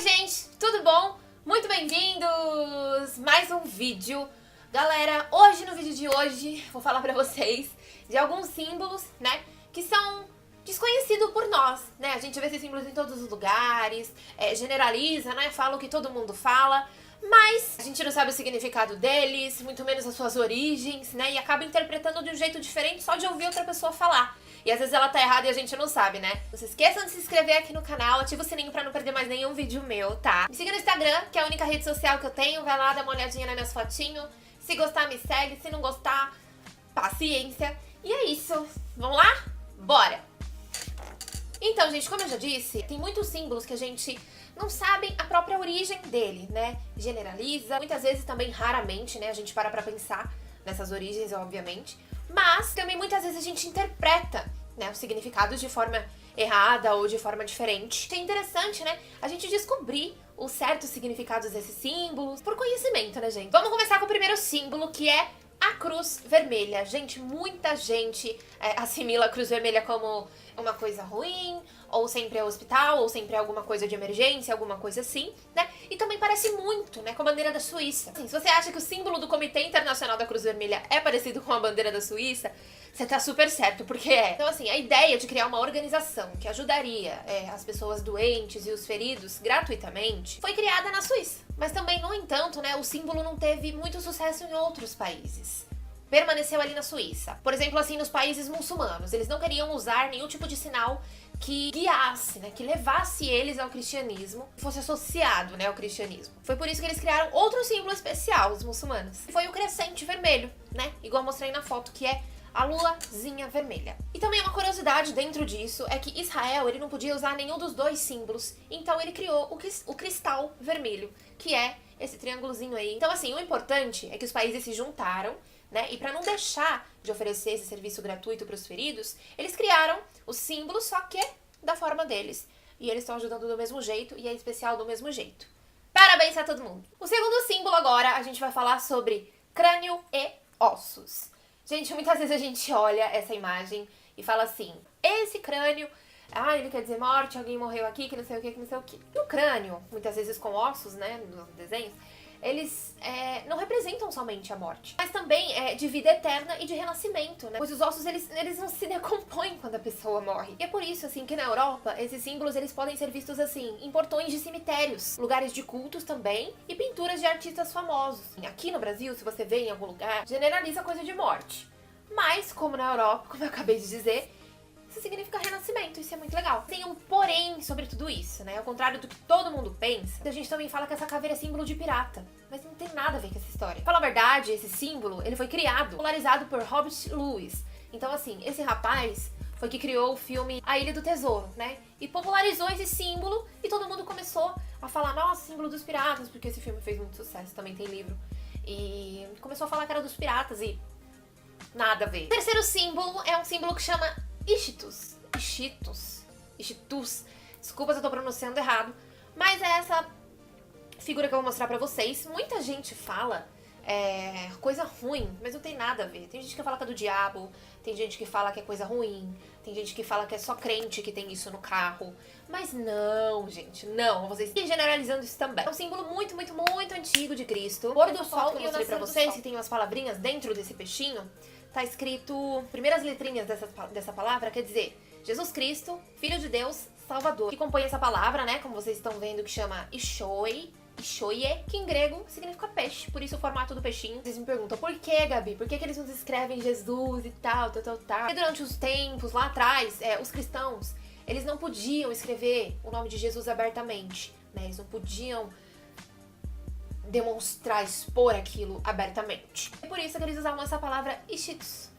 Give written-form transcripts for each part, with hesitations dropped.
gente, tudo bom? Muito bem-vindos! Mais um vídeo. Galera, hoje no vídeo de hoje vou falar pra vocês de alguns símbolos, né, que são desconhecidos por nós, né? A gente vê esses símbolos em todos os lugares, generaliza, né, fala o que todo mundo fala, mas a gente não sabe o significado deles, muito menos as suas origens, né, e acaba interpretando de um jeito diferente só de ouvir outra pessoa falar. E às vezes ela tá errada e a gente não sabe, né? Não se esqueçam de se inscrever aqui no canal, ativa o sininho pra não perder mais nenhum vídeo meu, tá? Me siga no Instagram, que é a única rede social que eu tenho, vai lá, dá uma olhadinha nas minhas fotinhos. Se gostar, me segue, se não gostar, paciência. E é isso, vamos lá? Bora! Então, gente, como eu já disse, tem muitos símbolos que a gente não sabe a própria origem dele, né? Generaliza, muitas vezes também, raramente, né? A gente para pra pensar nessas origens, obviamente. Mas também muitas vezes a gente interpreta, né, os significados de forma errada ou de forma diferente. É interessante, né, a gente descobrir os certos significados desses símbolos por conhecimento, né, gente? Vamos começar com o primeiro símbolo, que é a cruz vermelha. Gente, muita gente assimila a cruz vermelha como uma coisa ruim, ou sempre é hospital, ou sempre é alguma coisa de emergência, alguma coisa assim, né? E também parece muito, né, com a bandeira da Suíça. Assim, se você acha que o símbolo do Comitê Internacional da Cruz Vermelha é parecido com a bandeira da Suíça, você tá super certo, porque é. Então, assim, a ideia de criar uma organização que ajudaria as pessoas doentes e os feridos gratuitamente foi criada na Suíça. Mas também, no entanto, né, o símbolo não teve muito sucesso em outros países. Permaneceu ali na Suíça. Por exemplo, assim, nos países muçulmanos, eles não queriam usar nenhum tipo de sinal que guiasse, né, que levasse eles ao cristianismo, fosse associado, né, ao cristianismo. Foi por isso que eles criaram outro símbolo especial, os muçulmanos. Foi o crescente vermelho, né, igual eu mostrei na foto, que é a luazinha vermelha. E também uma curiosidade dentro disso é que Israel, ele não podia usar nenhum dos dois símbolos, então ele criou o cristal vermelho, que é esse triângulozinho aí. Então, assim, o importante é que os países se juntaram, né? E para não deixar de oferecer esse serviço gratuito para os feridos, eles criaram o símbolo, só que da forma deles. E eles estão ajudando do mesmo jeito e é especial do mesmo jeito. Parabéns a todo mundo! O segundo símbolo agora, a gente vai falar sobre crânio e ossos. Gente, muitas vezes a gente olha essa imagem e fala assim, esse crânio, ele quer dizer morte, alguém morreu aqui, que não sei o que, E o crânio, muitas vezes com ossos, né, nos desenhos, eles não representam somente a morte, mas também de vida eterna e de renascimento, né? Pois os ossos, eles não se decompõem quando a pessoa morre. E é por isso, assim, que na Europa, esses símbolos, eles podem ser vistos, assim, em portões de cemitérios, lugares de cultos também, e pinturas de artistas famosos. Aqui no Brasil, se você vê em algum lugar, generaliza coisa de morte. Mas, como na Europa, como eu acabei de dizer, isso significa renascimento, isso é muito legal. Tem um porém sobre tudo isso, né? Ao contrário do que todo mundo pensa, a gente também fala que essa caveira é símbolo de pirata. Mas não tem nada a ver com essa história. Pra falar a verdade, esse símbolo, ele foi criado, popularizado por Robert Louis. Então, assim, esse rapaz foi que criou o filme A Ilha do Tesouro, né? E popularizou esse símbolo e todo mundo começou a falar, nossa, símbolo dos piratas, porque esse filme fez muito sucesso, também tem livro. E começou a falar que era dos piratas e nada a ver. O terceiro símbolo é um símbolo que chama Ichthus. Desculpa se eu tô pronunciando errado, mas é essa figura que eu vou mostrar pra vocês. Muita gente fala coisa ruim, mas não tem nada a ver. Tem gente que fala que é do diabo, tem gente que fala que é coisa ruim, tem gente que fala que é só crente que tem isso no carro. Mas não, gente, não. Vocês estão generalizando isso também. É um símbolo muito, muito, muito antigo de Cristo. O pôr do sol que eu mostrei pra vocês, que tem umas palavrinhas dentro desse peixinho, tá escrito, primeiras letrinhas dessa palavra, quer dizer, Jesus Cristo, Filho de Deus, Salvador. Que compõe essa palavra, né, como vocês estão vendo, que chama Ishoie, que em grego significa peixe, por isso o formato do peixinho. Vocês me perguntam, por que, Gabi? Por que eles não escrevem Jesus e tal? Porque durante os tempos, lá atrás, os cristãos, eles não podiam escrever o nome de Jesus abertamente, né, eles não podiam demonstrar, expor aquilo abertamente. É por isso que eles usavam essa palavra Ichthus,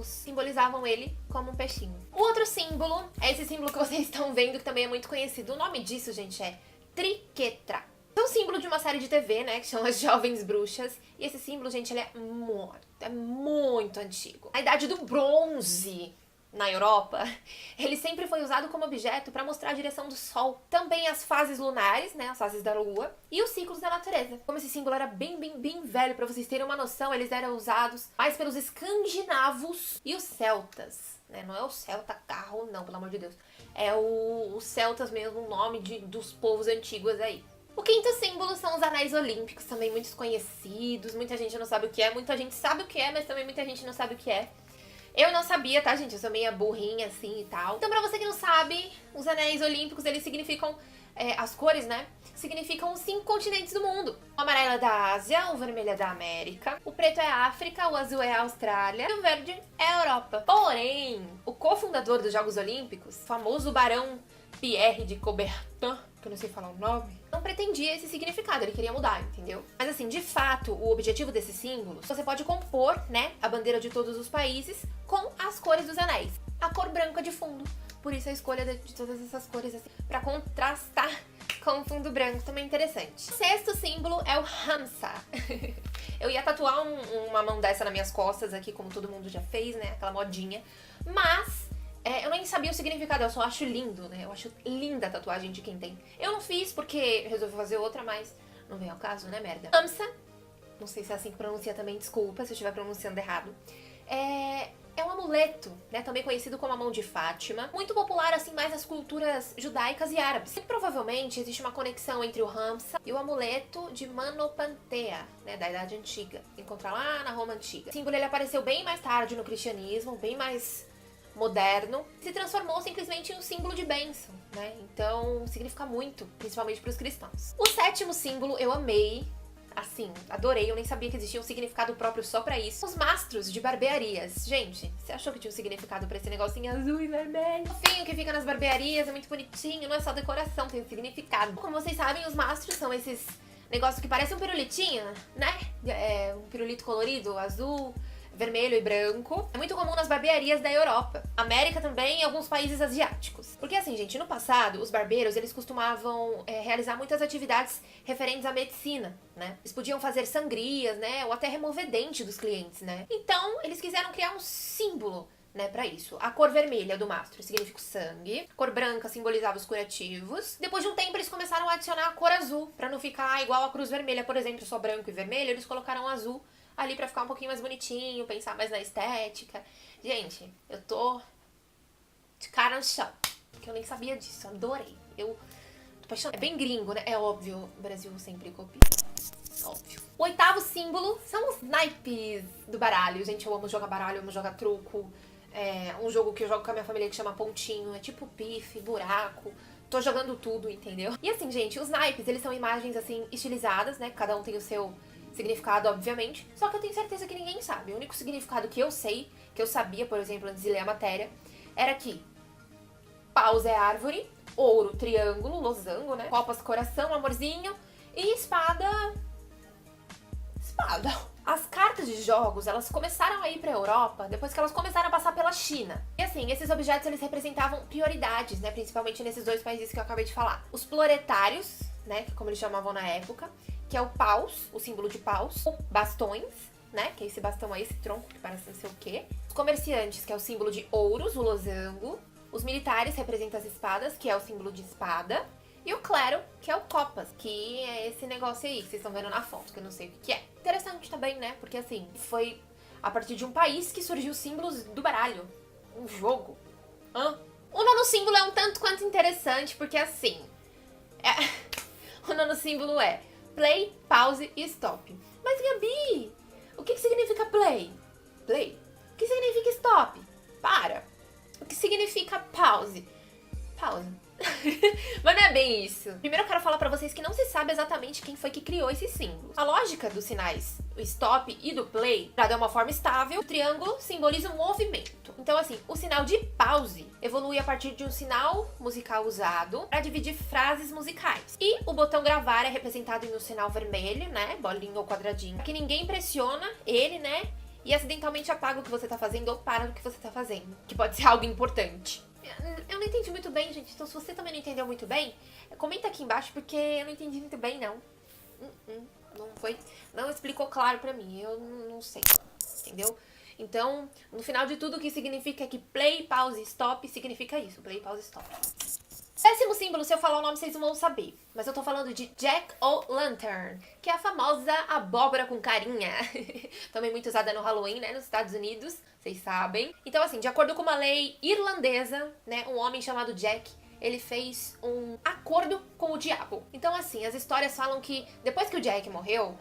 simbolizavam ele como um peixinho. O outro símbolo é esse símbolo que vocês estão vendo, que também é muito conhecido. O nome disso, gente, é Triquetra. É um símbolo de uma série de TV, né, que chama As Jovens Bruxas. E esse símbolo, gente, ele é muito antigo. Na Idade do Bronze, na Europa, ele sempre foi usado como objeto para mostrar a direção do Sol. Também as fases lunares, né, as fases da Lua, e os ciclos da natureza. Como esse símbolo era bem velho, para vocês terem uma noção, eles eram usados mais pelos escandinavos e os celtas, né? Não é o celta carro, não, pelo amor de Deus. É os celtas mesmo, o nome dos povos antigos aí. O quinto símbolo são os anéis olímpicos, também muito conhecidos, muita gente não sabe o que é, muita gente sabe o que é, mas também muita gente não sabe o que é. Eu não sabia, tá, gente? Eu sou meio burrinha, assim, e tal. Então, pra você que não sabe, os anéis olímpicos, eles significam... as cores, né? Significam os 5 continentes do mundo. O amarelo é da Ásia, o vermelho é da América, o preto é a África, o azul é a Austrália e o verde é a Europa. Porém, o cofundador dos Jogos Olímpicos, o famoso Barão Pierre de Coubertin, que eu não sei falar o nome, não pretendia esse significado, ele queria mudar, entendeu? Mas assim, de fato, o objetivo desses símbolos, você pode compor, né, a bandeira de todos os países com as cores dos anéis. A cor branca de fundo, por isso a escolha de todas essas cores, assim, pra contrastar com o fundo branco, também é interessante. O sexto símbolo é o Hamsa. Eu ia tatuar uma mão dessa nas minhas costas aqui, como todo mundo já fez, né, aquela modinha, mas... eu nem sabia o significado, eu só acho lindo, né? Eu acho linda a tatuagem de quem tem. Eu não fiz porque resolvi fazer outra, mas não vem ao caso, né, merda? Hamsa, não sei se é assim que pronuncia também, desculpa se eu estiver pronunciando errado. É um amuleto, né? Também conhecido como a mão de Fátima. Muito popular, assim, mais nas culturas judaicas e árabes. E provavelmente existe uma conexão entre o Hamsa e o amuleto de Manopantea, né? Da Idade Antiga. Encontrar lá na Roma Antiga. O símbolo, ele apareceu bem mais tarde no cristianismo, bem mais... moderno, se transformou simplesmente em um símbolo de bênção, né? Então, significa muito, principalmente para os cristãos. O sétimo símbolo eu amei, assim, adorei, eu nem sabia que existia um significado próprio só pra isso. Os mastros de barbearias. Gente, você achou que tinha um significado pra esse negocinho azul e vermelho? O fofinho que fica nas barbearias, é muito bonitinho, não é só decoração, tem um significado. Como vocês sabem, os mastros são esses negócios que parecem um pirulitinho, né? Um pirulito colorido, azul, vermelho e branco. É muito comum nas barbearias da Europa, América também e alguns países asiáticos. Porque assim, gente, no passado, os barbeiros, eles costumavam realizar muitas atividades referentes à medicina, né? Eles podiam fazer sangrias, né? Ou até remover dente dos clientes, né? Então, eles quiseram criar um símbolo, né, pra isso. A cor vermelha do mastro significa o sangue, a cor branca simbolizava os curativos. Depois de um tempo, eles começaram a adicionar a cor azul, pra não ficar igual a cruz vermelha, por exemplo, só branco e vermelho, eles colocaram azul ali pra ficar um pouquinho mais bonitinho, pensar mais na estética. Gente, eu tô de cara no chão, porque eu nem sabia disso, adorei. Eu tô apaixonada. É bem gringo, né? É óbvio, o Brasil sempre copia. Óbvio. O oitavo símbolo são os naipes do baralho. Gente, eu amo jogar baralho, eu amo jogar truco. É um jogo que eu jogo com a minha família que chama pontinho. É tipo pife, buraco. Tô jogando tudo, entendeu? E assim, gente, os naipes, eles são imagens, assim, estilizadas, né? Cada um tem o seu significado, obviamente, só que eu tenho certeza que ninguém sabe. O único significado que eu sei, que eu sabia, por exemplo, antes de ler a matéria, era que paus é árvore, ouro, triângulo, losango, né? Copas, coração, amorzinho e espada... espada. As cartas de jogos, elas começaram a ir pra Europa depois que elas começaram a passar pela China. E assim, esses objetos, eles representavam prioridades, né? Principalmente nesses dois países que eu acabei de falar. Os floretários, né? Como eles chamavam na época, que é o paus, o símbolo de paus, bastões, né, que é esse bastão aí, esse tronco que parece não sei o quê. Os comerciantes, que é o símbolo de ouros, o losango. Os militares representam as espadas, que é o símbolo de espada. E o clero, que é o copas, que é esse negócio aí que vocês estão vendo na foto, que eu não sei o que é. Interessante também, né, porque assim, foi a partir de um país que surgiu os símbolos do baralho. Um jogo. O nono símbolo é um tanto quanto interessante, porque assim... o nono símbolo é play, pause e stop. Mas, Gabi, o que significa play? Play. O que significa stop? Para. O que significa pause? Pausa. Mas não é bem isso. Primeiro eu quero falar pra vocês que não se sabe exatamente quem foi que criou esses símbolos. A lógica dos sinais, o stop e do play, pra dar uma forma estável, o triângulo simboliza um movimento. Então assim, o sinal de pause evolui a partir de um sinal musical usado pra dividir frases musicais. E o botão gravar é representado em um sinal vermelho, né, bolinho ou quadradinho, que ninguém pressiona ele, né, e acidentalmente apaga o que você tá fazendo ou para o que você tá fazendo, que pode ser algo importante. Eu não entendi muito bem, gente, então se você também não entendeu muito bem, comenta aqui embaixo, porque eu não entendi muito bem, não. Não explicou claro pra mim, eu não sei, entendeu? Então, no final de tudo, o que significa que play, pause, stop, significa isso. Play, pause, stop. Décimo símbolo, se eu falar o nome, vocês não vão saber. Mas eu tô falando de Jack-o'-lantern, que é a famosa abóbora com carinha. Também muito usada no Halloween, né, nos Estados Unidos, vocês sabem. Então, assim, de acordo com uma lei irlandesa, né, um homem chamado Jack, ele fez um acordo com o diabo. Então, assim, as histórias falam que depois que o Jack morreu,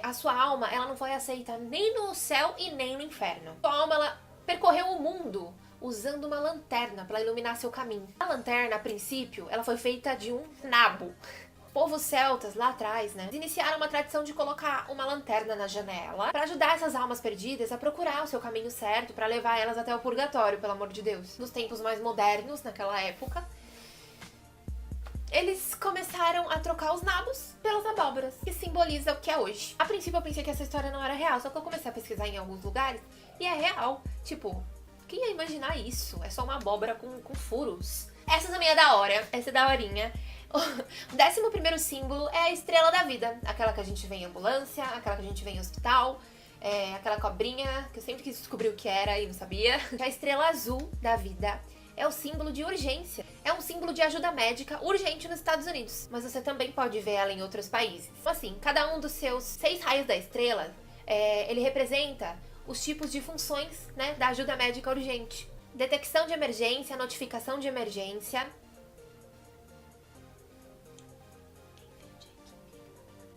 a sua alma, ela não foi aceita nem no céu e nem no inferno. Sua alma, ela percorreu o mundo usando uma lanterna para iluminar seu caminho. A lanterna, a princípio, ela foi feita de um nabo. Povos celtas lá atrás, né, iniciaram uma tradição de colocar uma lanterna na janela para ajudar essas almas perdidas a procurar o seu caminho certo, para levar elas até o purgatório, pelo amor de Deus. Nos tempos mais modernos, naquela época, eles começaram a trocar os nabos pelas abóboras, que simboliza o que é hoje. A princípio eu pensei que essa história não era real, só que eu comecei a pesquisar em alguns lugares e é real. Tipo, quem ia imaginar isso? É só uma abóbora com furos. Essa também é da hora, essa é daorinha. O 11º símbolo é a estrela da vida. Aquela que a gente vê em ambulância, aquela que a gente vê em hospital, aquela cobrinha que eu sempre quis descobrir o que era e não sabia. A estrela azul da vida é o símbolo de urgência. É um símbolo de ajuda médica urgente nos Estados Unidos. Mas você também pode ver ela em outros países. Assim, cada um dos seus 6 raios da estrela, ele representa os tipos de funções, né, da ajuda médica urgente. Detecção de emergência, notificação de emergência,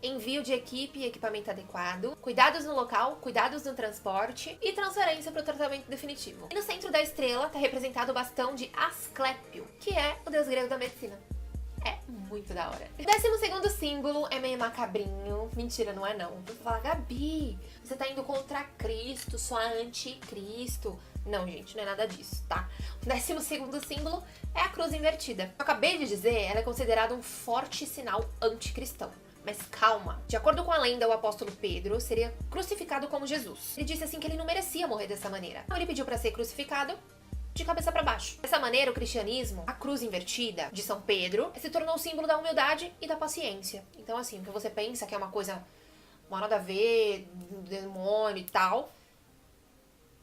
envio de equipe e equipamento adequado, cuidados no local, cuidados no transporte e transferência para o tratamento definitivo. E no centro da estrela está representado o bastão de Asclépio, que é o deus grego da medicina. É muito da hora. O 12º símbolo é meio macabrinho. Mentira, não é não. Você fala, Gabi, você tá indo contra Cristo, só anticristo. Não, gente, não é nada disso, tá? O 12º símbolo é a cruz invertida. Eu acabei de dizer, ela é considerada um forte sinal anticristão. Mas calma, de acordo com a lenda, o apóstolo Pedro seria crucificado como Jesus. Ele disse assim que ele não merecia morrer dessa maneira. Então ele pediu para ser crucificado de cabeça para baixo. Dessa maneira, o cristianismo, a cruz invertida de São Pedro, se tornou o símbolo da humildade e da paciência. Então, assim, o que você pensa que é uma coisa, uma nada a ver, demônio e tal,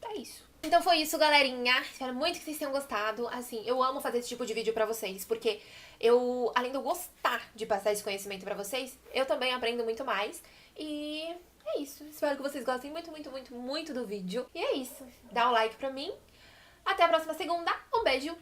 é isso. Então foi isso, galerinha. Espero muito que vocês tenham gostado. Assim, eu amo fazer esse tipo de vídeo pra vocês, porque eu, além de eu gostar de passar esse conhecimento pra vocês, eu também aprendo muito mais. E é isso. Espero que vocês gostem muito, muito, muito, muito do vídeo. E é isso. Dá um like pra mim. Até a próxima segunda. Um beijo.